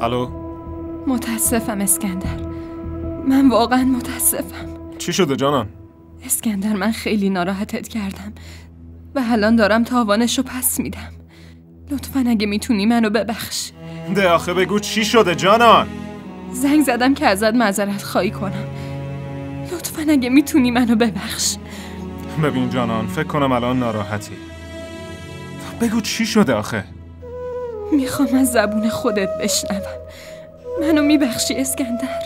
الو؟ متاسفم اسکندر، من واقعا متاسفم. چی شده جانان؟ اسکندر، من خیلی ناراحتت کردم و الان دارم تاوانشو پس میدم. لطفاً اگه میتونی منو ببخش. ده آخه بگو چی شده جانان؟ زنگ زدم که ازت معذرت خواهی کنم. لطفاً اگه میتونی منو ببخش. ببین جانان، فکر کنم الان ناراحتی. بگو چی شده آخه؟ میخوام از زبون خودت بشنوم. منو میبخشی اسکندر؟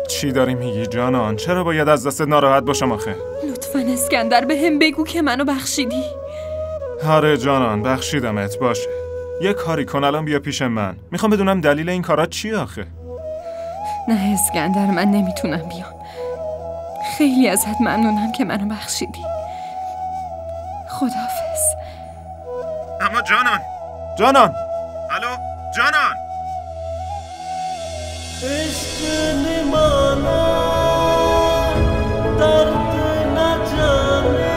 چی داری میگی جانان؟ چرا باید از دست ناراحت باشم آخه؟ لطفاً اسکندر به هم بگو که منو بخشیدی. آره جانان، بخشیدمت. باشه، یه کاری کن، الان بیا پیش من. میخوام بدونم دلیل این کارات چیه آخه؟ نه اسکندر، من نمیتونم بیام. خیلی ازت ممنونم که منو بخشیدی. خداحافظ. اما جانان الو جانان. عشق نمانا درد نجانه،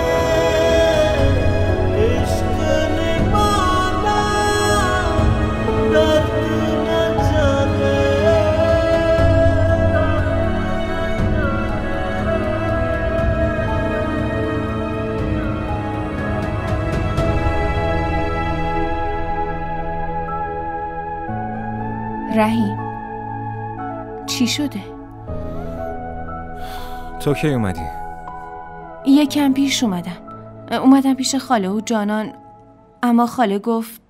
عشق نمانا درد نجانه. رحیم، چی شده؟ تو کی اومدی؟ یکم پیش اومدم پیش خاله و جانان، اما خاله گفت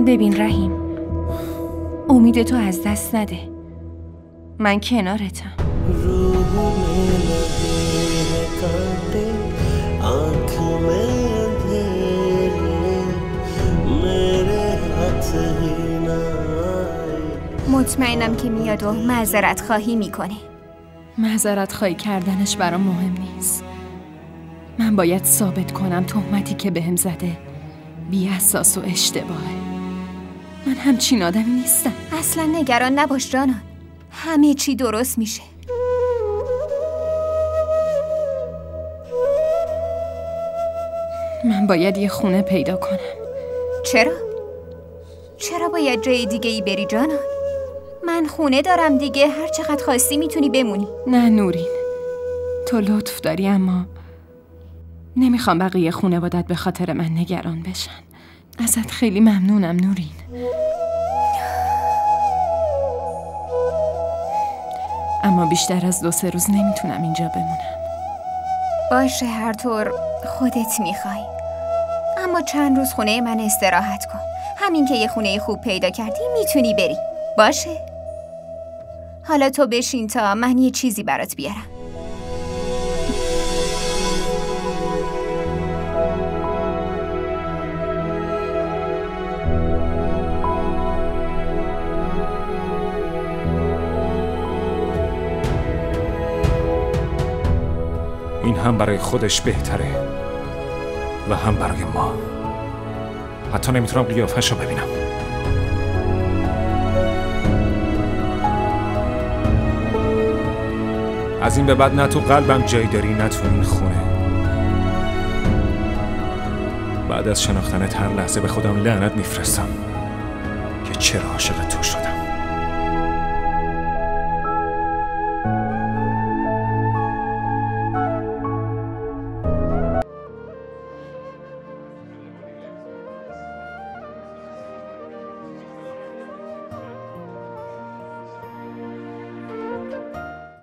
ببین رحیم، امید تو از دست نده. من کنارتم. مطمئنم که میاد و معذرت خواهی میکنه. معذرت خواهی کردنش برام مهم نیست. من باید ثابت کنم تهمتی که بهم زده بی اساس و اشتباهه. من همچین آدمی نیستم. اصلا نگران نباش جانان، همه چی درست میشه. من باید یه خونه پیدا کنم. چرا؟ چرا باید جای دیگه ای بری جانان؟ من خونه دارم دیگه، هر چقدر خواستی میتونی بمونی. نه نورین، تو لطف داری اما نمیخوام بقیه خانوادت به خاطر من نگران بشن. ازت خیلی ممنونم نورین. اما بیشتر از 2-3 روز نمیتونم اینجا بمونم. باشه، هر طور خودت میخوای. اما چند روز خونه من استراحت کن. همین که یه خونه خوب پیدا کردی میتونی بری. باشه؟ حالا تو بشین تا من یه چیزی برات بیارم. این هم برای خودش بهتره و هم برای ما. حتی نمیتونم قیافه‌شو ببینم. از این به بعد نه تو قلبم جایی داری نه تو این خونه. بعد از شناختنت هر لحظه به خودم لعنت میفرستم که چرا عاشق تو شدم.